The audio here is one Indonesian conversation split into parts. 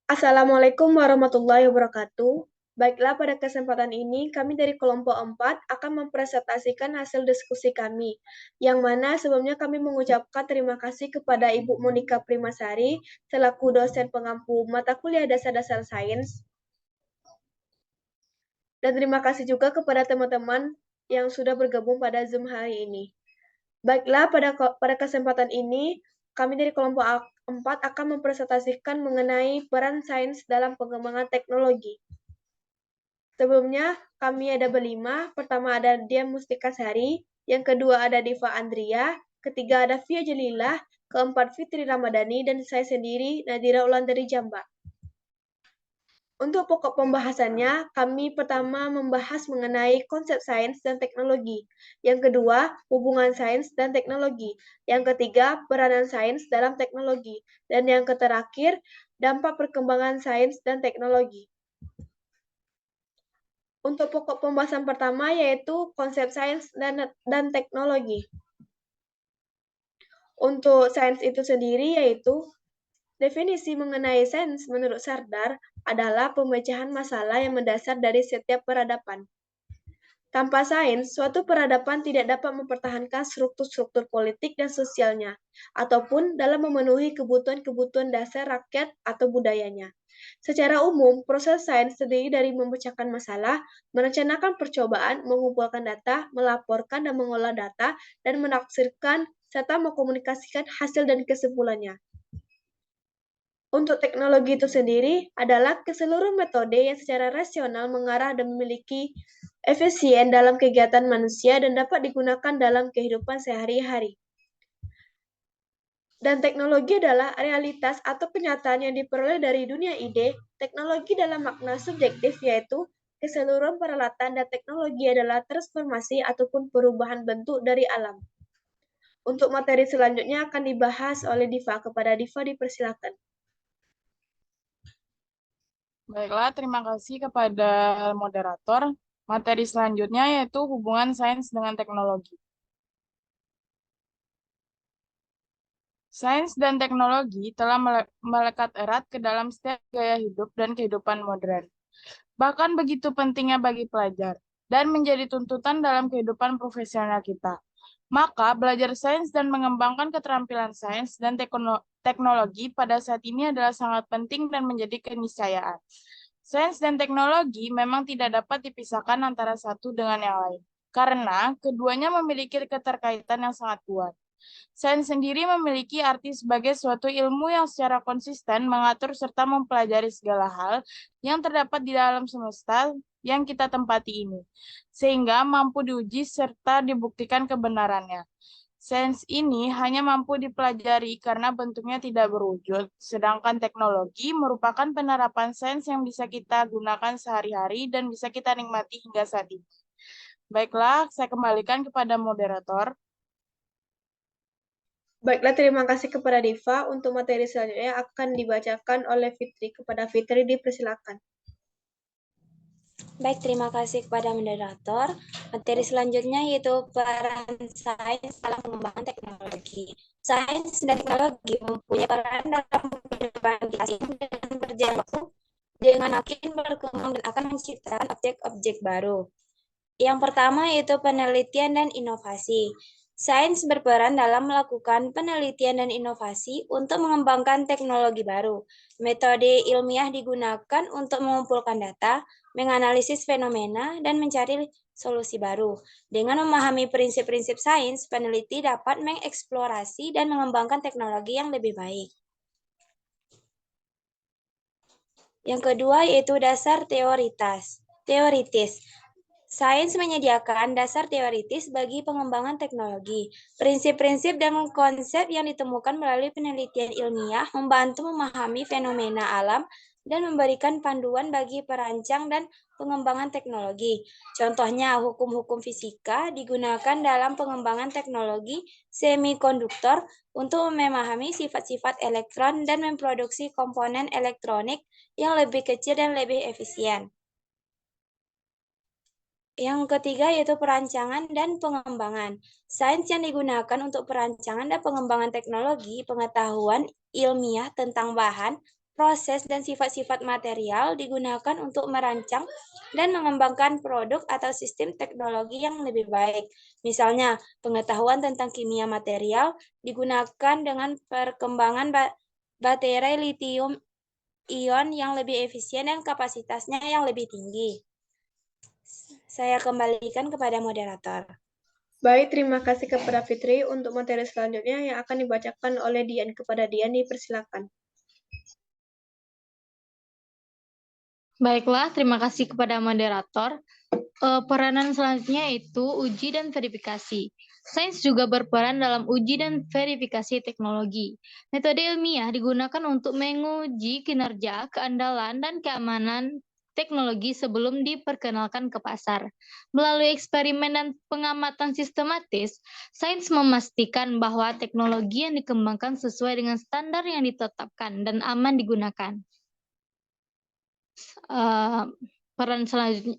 Assalamualaikum warahmatullahi wabarakatuh. Baiklah, pada kesempatan ini kami dari kelompok 4 akan mempresentasikan hasil diskusi kami, yang mana sebelumnya kami mengucapkan terima kasih kepada Ibu Monika Primasari selaku dosen pengampu mata kuliah dasar-dasar sains, dan terima kasih juga kepada teman-teman yang sudah bergabung pada Zoom hari ini. Baiklah, pada kesempatan ini, kami dari kelompok 4 akan mempresentasikan mengenai peran sains dalam pengembangan teknologi. Sebelumnya, kami ada berlima. Pertama ada Dian Mustika Sari, yang kedua ada Diva Andria, ketiga ada Via Jelilah, keempat Fitri Ramadhani, dan saya sendiri, Nadira Ulan dari Jambi. Untuk pokok pembahasannya, kami pertama membahas mengenai konsep sains dan teknologi. Yang kedua, hubungan sains dan teknologi. Yang ketiga, peranan sains dalam teknologi. Dan yang terakhir, dampak perkembangan sains dan teknologi. Untuk pokok pembahasan pertama yaitu konsep sains dan teknologi. Untuk sains itu sendiri yaitu definisi mengenai sains menurut Sardar adalah pemecahan masalah yang mendasar dari setiap peradaban. Tanpa sains, suatu peradaban tidak dapat mempertahankan struktur-struktur politik dan sosialnya, ataupun dalam memenuhi kebutuhan-kebutuhan dasar rakyat atau budayanya. Secara umum, proses sains terdiri dari memecahkan masalah, merencanakan percobaan, mengumpulkan data, melaporkan dan mengolah data, dan menafsirkan serta mengkomunikasikan hasil dan kesimpulannya. Untuk teknologi itu sendiri adalah keseluruhan metode yang secara rasional mengarah dan memiliki efisien dalam kegiatan manusia dan dapat digunakan dalam kehidupan sehari-hari. Dan teknologi adalah realitas atau kenyataan yang diperoleh dari dunia ide. Teknologi dalam makna subjektif yaitu keseluruhan peralatan dan teknologi adalah transformasi ataupun perubahan bentuk dari alam. Untuk materi selanjutnya akan dibahas oleh Diva. Kepada Diva dipersilakan. Baiklah, terima kasih kepada moderator. Materi selanjutnya yaitu hubungan sains dengan teknologi. Sains dan teknologi telah melekat erat ke dalam setiap gaya hidup dan kehidupan modern. Bahkan begitu pentingnya bagi pelajar dan menjadi tuntutan dalam kehidupan profesional kita. Maka, belajar sains dan mengembangkan keterampilan sains dan teknologi pada saat ini adalah sangat penting dan menjadi keniscayaan. Sains dan teknologi memang tidak dapat dipisahkan antara satu dengan yang lain, karena keduanya memiliki keterkaitan yang sangat kuat. Sains sendiri memiliki arti sebagai suatu ilmu yang secara konsisten mengatur serta mempelajari segala hal yang terdapat di dalam semesta yang kita tempati ini, sehingga mampu diuji serta dibuktikan kebenarannya. Sains ini hanya mampu dipelajari karena bentuknya tidak berwujud, sedangkan teknologi merupakan penerapan sains yang bisa kita gunakan sehari-hari dan bisa kita nikmati hingga saat ini. Baiklah, saya kembalikan kepada moderator. Baiklah, terima kasih kepada Diva. Untuk materi selanjutnya akan dibacakan oleh Fitri. Kepada Fitri dipersilakan. Baik, terima kasih kepada moderator. Materi selanjutnya yaitu peran sains dalam pengembangan teknologi. Sains dan teknologi mempunyai peran dalam kehidupan kita dan berjalan waktu dengan makin berkembang dan akan menciptakan objek-objek baru. Yang pertama yaitu penelitian dan inovasi. Sains berperan dalam melakukan penelitian dan inovasi untuk mengembangkan teknologi baru. Metode ilmiah digunakan untuk mengumpulkan data, menganalisis fenomena, dan mencari solusi baru. Dengan memahami prinsip-prinsip sains, peneliti dapat mengeksplorasi dan mengembangkan teknologi yang lebih baik. Yang kedua yaitu dasar teoritis. Sains menyediakan dasar teoritis bagi pengembangan teknologi. Prinsip-prinsip dan konsep yang ditemukan melalui penelitian ilmiah membantu memahami fenomena alam dan memberikan panduan bagi perancang dan pengembangan teknologi. Contohnya, hukum-hukum fisika digunakan dalam pengembangan teknologi semikonduktor untuk memahami sifat-sifat elektron dan memproduksi komponen elektronik yang lebih kecil dan lebih efisien. Yang ketiga yaitu perancangan dan pengembangan. Sains yang digunakan untuk perancangan dan pengembangan teknologi, pengetahuan ilmiah tentang bahan, proses, dan sifat-sifat material digunakan untuk merancang dan mengembangkan produk atau sistem teknologi yang lebih baik. Misalnya, pengetahuan tentang kimia material digunakan dengan perkembangan baterai lithium ion yang lebih efisien dan kapasitasnya yang lebih tinggi. Saya kembalikan kepada moderator. Baik, terima kasih kepada Fitri. Untuk materi selanjutnya yang akan dibacakan oleh Dian, kepada Dian dipersilakan. Baiklah, terima kasih kepada moderator. Peranan selanjutnya itu uji dan verifikasi. Sains juga berperan dalam uji dan verifikasi teknologi. Metode ilmiah digunakan untuk menguji kinerja, keandalan, dan keamanan teknologi sebelum diperkenalkan ke pasar. Melalui eksperimen dan pengamatan sistematis, sains memastikan bahwa teknologi yang dikembangkan sesuai dengan standar yang ditetapkan dan aman digunakan. Peran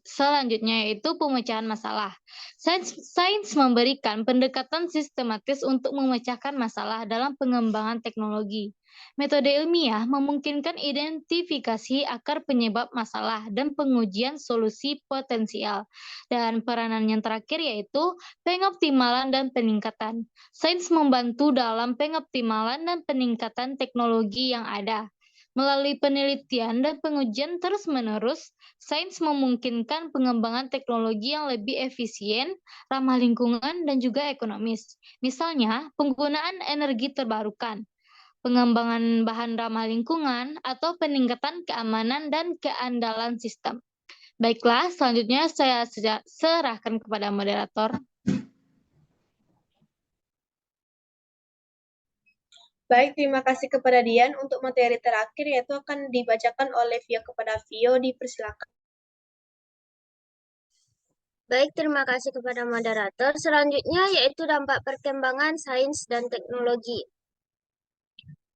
selanjutnya yaitu pemecahan masalah. Sains memberikan pendekatan sistematis untuk memecahkan masalah dalam pengembangan teknologi. Metode ilmiah memungkinkan identifikasi akar penyebab masalah dan pengujian solusi potensial. Dan peranan yang terakhir yaitu pengoptimalan dan peningkatan. Sains membantu dalam pengoptimalan dan peningkatan teknologi yang ada. Melalui penelitian dan pengujian terus-menerus, sains memungkinkan pengembangan teknologi yang lebih efisien, ramah lingkungan, dan juga ekonomis. Misalnya, penggunaan energi terbarukan, pengembangan bahan ramah lingkungan, atau peningkatan keamanan dan keandalan sistem. Baiklah, selanjutnya saya serahkan kepada moderator. Baik, terima kasih kepada Dian. Untuk materi terakhir yaitu akan dibacakan oleh Vio, kepada Vio dipersilakan. Baik, terima kasih kepada moderator. Selanjutnya yaitu dampak perkembangan sains dan teknologi.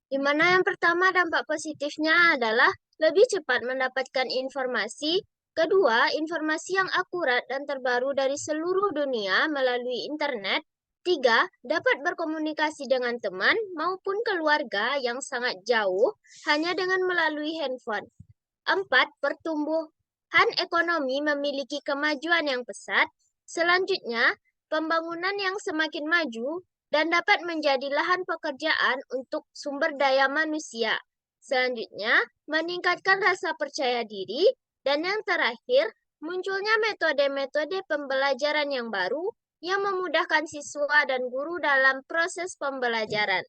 Di mana yang pertama dampak positifnya adalah lebih cepat mendapatkan informasi. Kedua, informasi yang akurat dan terbaru dari seluruh dunia melalui internet. 3. Dapat berkomunikasi dengan teman maupun keluarga yang sangat jauh hanya dengan melalui handphone. 4. Pertumbuhan ekonomi memiliki kemajuan yang pesat. Selanjutnya, pembangunan yang semakin maju dan dapat menjadi lahan pekerjaan untuk sumber daya manusia. Selanjutnya, meningkatkan rasa percaya diri. Dan yang terakhir, munculnya metode-metode pembelajaran yang baru yang memudahkan siswa dan guru dalam proses pembelajaran.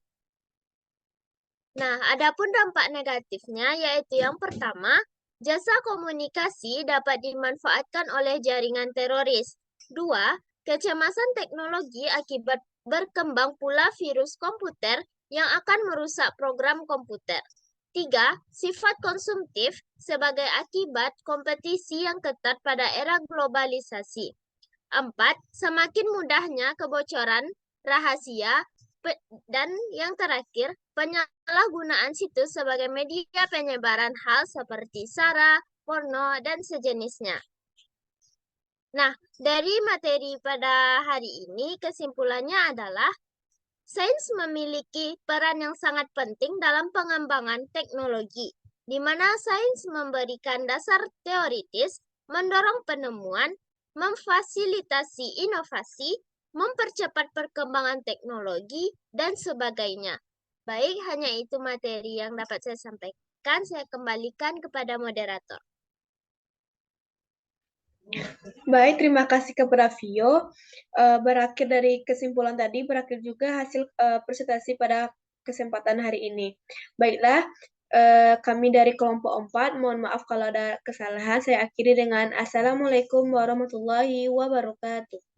Nah, adapun dampak negatifnya yaitu yang pertama, jasa komunikasi dapat dimanfaatkan oleh jaringan teroris. 2. Kecemasan teknologi akibat berkembang pula virus komputer yang akan merusak program komputer. 3. Sifat konsumtif sebagai akibat kompetisi yang ketat pada era globalisasi. 4. Semakin mudahnya kebocoran rahasia. Dan yang terakhir, penyalahgunaan situs sebagai media penyebaran hal seperti sara, porno, dan sejenisnya. Nah, dari materi pada hari ini, kesimpulannya adalah sains memiliki peran yang sangat penting dalam pengembangan teknologi, di mana sains memberikan dasar teoritis, mendorong penemuan, memfasilitasi inovasi, mempercepat perkembangan teknologi, dan sebagainya. Baik, hanya itu materi yang dapat saya sampaikan. Saya kembalikan kepada moderator. Baik, terima kasih kepada Vio. Berakhir dari kesimpulan tadi, berakhir juga hasil presentasi pada kesempatan hari ini. Baiklah, kami dari kelompok 4, mohon maaf kalau ada kesalahan. Saya akhiri dengan Assalamualaikum warahmatullahi wabarakatuh.